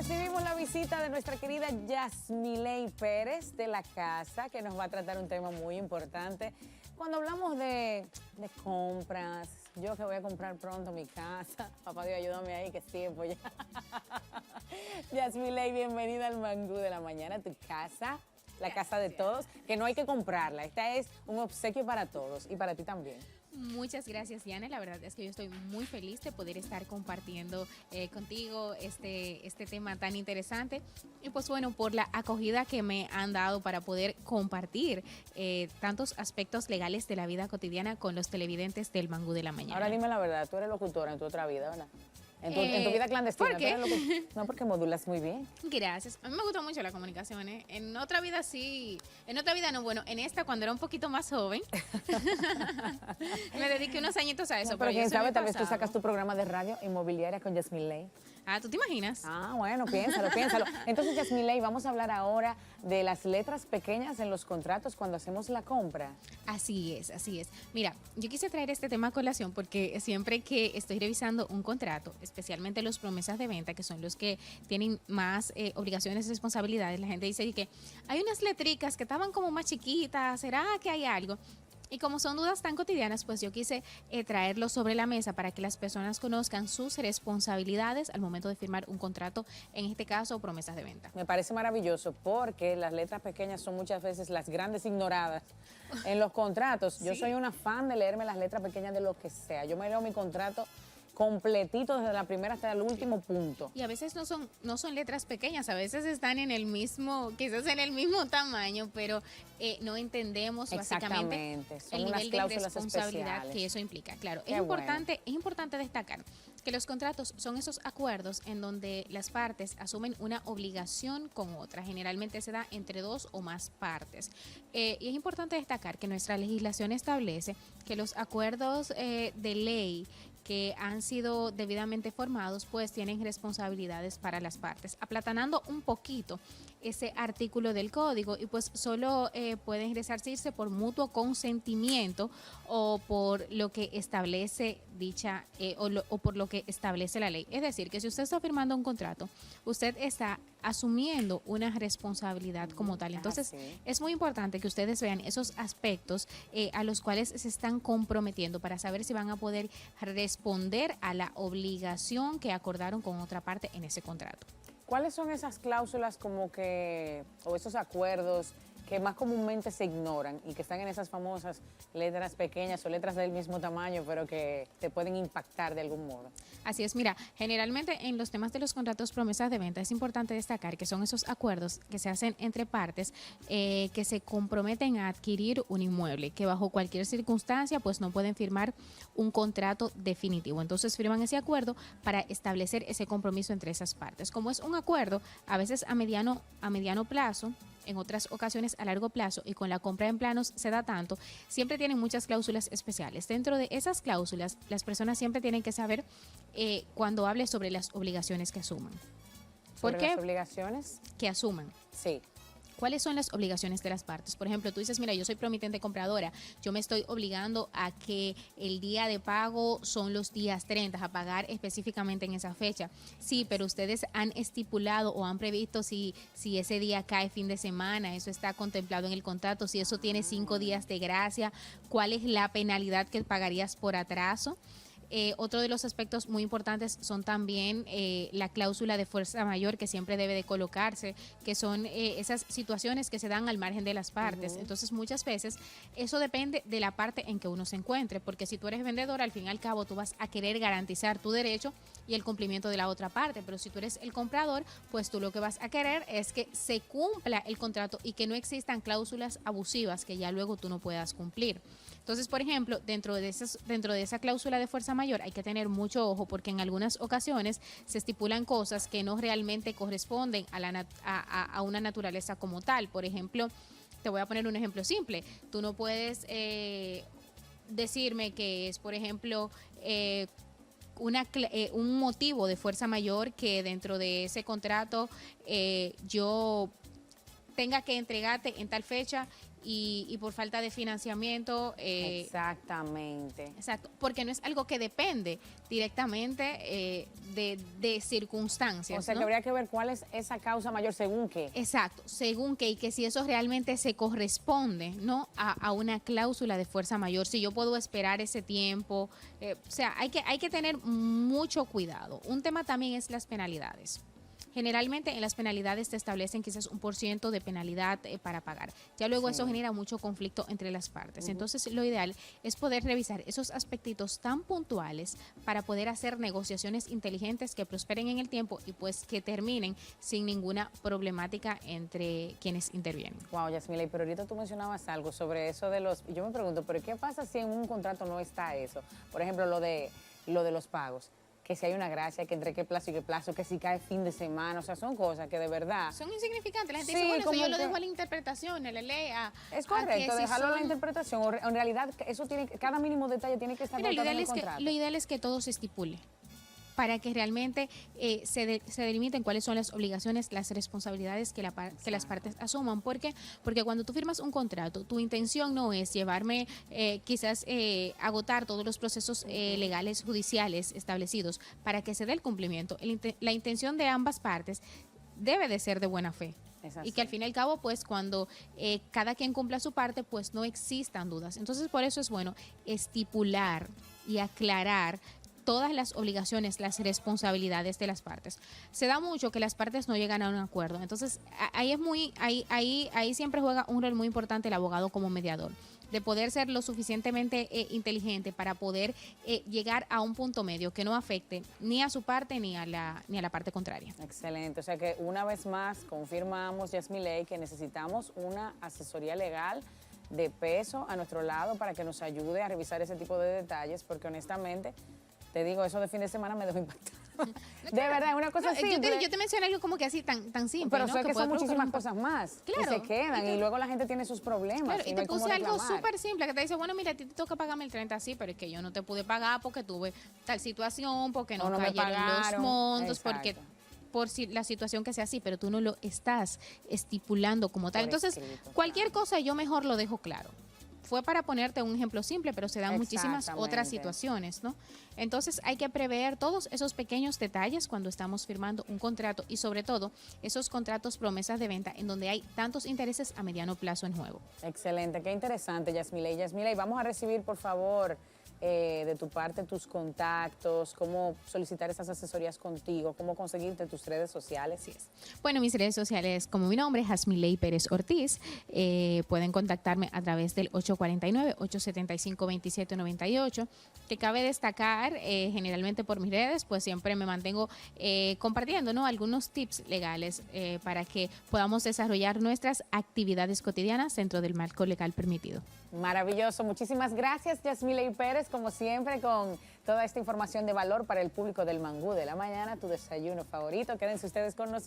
recibimos la visita de nuestra querida Yasmilei Pérez de la casa, que nos va a tratar un tema muy importante. Cuando hablamos de compras, yo que voy a comprar pronto mi casa, papá Dios, ayúdame ahí, que es tiempo ya. Yasmilei, bienvenida al Mangú de la Mañana, tu casa, la casa de todos, que no hay que comprarla. Esta es un obsequio para todos y para ti también. Muchas gracias, Diana. La verdad es que yo estoy muy feliz de poder estar compartiendo contigo este tema tan interesante. Y pues bueno, por la acogida que me han dado para poder compartir tantos aspectos legales de la vida cotidiana con los televidentes del Mangú de la Mañana. Ahora dime la verdad, tú eres locutora en tu otra vida, ¿verdad? En tu vida clandestina. ¿Por qué? No, porque modulas muy bien. Gracias. A mí me gusta mucho la comunicación, ¿eh? En otra vida sí. En otra vida no. Bueno, en esta, cuando era un poquito más joven, me dediqué unos añitos a eso. No, pero quién sabe, tal vez tú sacas tu programa de radio Inmobiliaria con Yasmilei. Ah, ¿tú te imaginas? Ah, bueno, piénsalo, piénsalo. Entonces, Yasmilei, vamos a hablar ahora de las letras pequeñas en los contratos cuando hacemos la compra. Así es, así es. Mira, yo quise traer este tema a colación porque siempre que estoy revisando un contrato, especialmente los promesas de venta, que son los que tienen más obligaciones y responsabilidades, la gente dice que hay unas letricas que estaban como más chiquitas, ¿será que hay algo? Y como son dudas tan cotidianas, pues yo quise traerlo sobre la mesa para que las personas conozcan sus responsabilidades al momento de firmar un contrato, en este caso, promesas de venta. Me parece maravilloso porque las letras pequeñas son muchas veces las grandes ignoradas en los contratos. Yo soy una fan de leerme las letras pequeñas de lo que sea. Yo me leo mi contrato completito desde la primera hasta el último punto. Y a veces no son letras pequeñas, a veces están en el mismo, quizás en el mismo tamaño, pero no entendemos básicamente el nivel de responsabilidad especiales que eso implica. Claro, es importante destacar que los contratos son esos acuerdos en donde las partes asumen una obligación con otra. Generalmente se da entre dos o más partes. Y es importante destacar que nuestra legislación establece que los acuerdos de ley que han sido debidamente formados, pues tienen responsabilidades para las partes, aplatanando un poquito ese artículo del código, y pues solo pueden resarcirse por mutuo consentimiento o por lo que establece dicha o por lo que establece la ley. Es decir, que si usted está firmando un contrato, usted está asumiendo una responsabilidad como tal. Entonces, es muy importante que ustedes vean esos aspectos a los cuales se están comprometiendo para saber si van a poder responder a la obligación que acordaron con otra parte en ese contrato. ¿Cuáles son esas cláusulas o esos acuerdos que más comúnmente se ignoran y que están en esas famosas letras pequeñas o letras del mismo tamaño, pero que te pueden impactar de algún modo? Así es, mira, generalmente en los temas de los contratos promesas de venta es importante destacar que son esos acuerdos que se hacen entre partes que se comprometen a adquirir un inmueble, que bajo cualquier circunstancia pues no pueden firmar un contrato definitivo. Entonces firman ese acuerdo para establecer ese compromiso entre esas partes. Como es un acuerdo, a veces a mediano plazo, en otras ocasiones a largo plazo, y con la compra en planos se da tanto, siempre tienen muchas cláusulas especiales. Dentro de esas cláusulas, las personas siempre tienen que saber cuando hable sobre las obligaciones que asuman. ¿Por qué? ¿Las obligaciones? Que asuman. Sí. ¿Cuáles son las obligaciones de las partes? Por ejemplo, tú dices, mira, yo soy promitente compradora, yo me estoy obligando a que el día de pago son los días 30, a pagar específicamente en esa fecha. Sí, pero ustedes han estipulado o han previsto si ese día cae fin de semana, eso está contemplado en el contrato, si eso tiene 5 días de gracia, ¿cuál es la penalidad que pagarías por atraso? Otro de los aspectos muy importantes son también la cláusula de fuerza mayor que siempre debe de colocarse, que son esas situaciones que se dan al margen de las partes. Entonces, muchas veces eso depende de la parte en que uno se encuentre, porque si tú eres vendedor, al fin y al cabo tú vas a querer garantizar tu derecho y el cumplimiento de la otra parte, pero si tú eres el comprador, pues tú lo que vas a querer es que se cumpla el contrato y que no existan cláusulas abusivas que ya luego tú no puedas cumplir. Entonces, por ejemplo, dentro de esa cláusula de fuerza mayor hay que tener mucho ojo, porque en algunas ocasiones se estipulan cosas que no realmente corresponden a una naturaleza como tal. Por ejemplo, te voy a poner un ejemplo simple. Tú no puedes decirme que es, por ejemplo, un motivo de fuerza mayor que dentro de ese contrato yo tenga que entregarte en tal fecha y por falta de financiamiento. Exactamente. Exacto, porque no es algo que depende directamente de circunstancias. O sea, ¿no? que habría que ver cuál es esa causa mayor según qué. Exacto, según qué, y que si eso realmente se corresponde, ¿no? A una cláusula de fuerza mayor, si yo puedo esperar ese tiempo. O sea, hay que tener mucho cuidado. Un tema también es las penalidades. Generalmente en las penalidades te establecen quizás 1% de penalidad para pagar. Ya luego eso genera mucho conflicto entre las partes. Entonces lo ideal es poder revisar esos aspectitos tan puntuales para poder hacer negociaciones inteligentes que prosperen en el tiempo y pues que terminen sin ninguna problemática entre quienes intervienen. Wow, Yasmilei, pero ahorita tú mencionabas algo sobre eso de los... Yo me pregunto, ¿pero qué pasa si en un contrato no está eso? Por ejemplo, lo de los pagos. Que si hay una gracia, que entre qué plazo y qué plazo, que si cae fin de semana, o sea, son cosas que de verdad... Son insignificantes. La gente Sí, dice, bueno, eso yo lo que- dejo a la interpretación, a la ley, Es correcto, si dejarlo a la son- interpretación. O en realidad, eso tiene, cada mínimo detalle tiene que estar Mira, pautado en el contrato. lo ideal es que todo se estipule para que realmente se delimiten cuáles son las obligaciones, las responsabilidades que las partes asuman. ¿Por qué? Porque cuando tú firmas un contrato, tu intención no es llevarme quizás agotar todos los procesos legales judiciales establecidos para que se dé el cumplimiento. La intención de ambas partes debe de ser de buena fe. Es Y así. que al fin y al cabo, pues cuando cada quien cumpla su parte, pues no existan dudas. Entonces, por eso es bueno estipular y aclarar todas las obligaciones, las responsabilidades de las partes. Se da mucho que las partes no llegan a un acuerdo. Entonces, ahí siempre juega un rol muy importante el abogado como mediador, de poder ser lo suficientemente inteligente para poder llegar a un punto medio que no afecte ni a su parte ni a la parte contraria. Excelente. O sea que una vez más confirmamos, Yasmilei, que necesitamos una asesoría legal de peso a nuestro lado para que nos ayude a revisar ese tipo de detalles, porque honestamente, te digo, eso de fin de semana me dejó impactada. De verdad, es una cosa simple. Yo te mencioné algo como que así tan simple, Pero ¿no? sé que puede son provocar muchísimas un cosas más Claro, que se quedan y luego la gente tiene sus problemas. Claro, y no te hay cómo puse algo reclamar. súper simple que te dice, bueno, mira, a ti te toca pagarme el 30, sí, pero es que yo no te pude pagar porque tuve tal situación, porque no, O no me cayeron los pagaron. montos, porque Exacto. por si la situación que sea así, pero tú no lo estás estipulando como tal. Por Entonces, escrito, cualquier claro. cosa yo mejor lo dejo claro. Fue para ponerte un ejemplo simple, pero se dan muchísimas otras Exactamente. situaciones, ¿no? Entonces hay que prever todos esos pequeños detalles cuando estamos firmando un contrato y sobre todo esos contratos promesas de venta en donde hay tantos intereses a mediano plazo en juego. Excelente, qué interesante, Yasmilei. Yasmilei, vamos a recibir, por favor, de tu parte tus contactos, cómo solicitar esas asesorías contigo, cómo conseguirte tus redes sociales. Así es. Bueno, mis redes sociales, como mi nombre, Yasmilei Pérez Ortiz, pueden contactarme a través del 849-875-2798. Que cabe destacar, generalmente por mis redes, pues siempre me mantengo compartiendo, ¿no?, algunos tips legales para que podamos desarrollar nuestras actividades cotidianas dentro del marco legal permitido. Maravilloso, muchísimas gracias, Yasmilei Pérez, como siempre, con toda esta información de valor para el público del Mangú de la Mañana, tu desayuno favorito. Quédense ustedes con nosotros.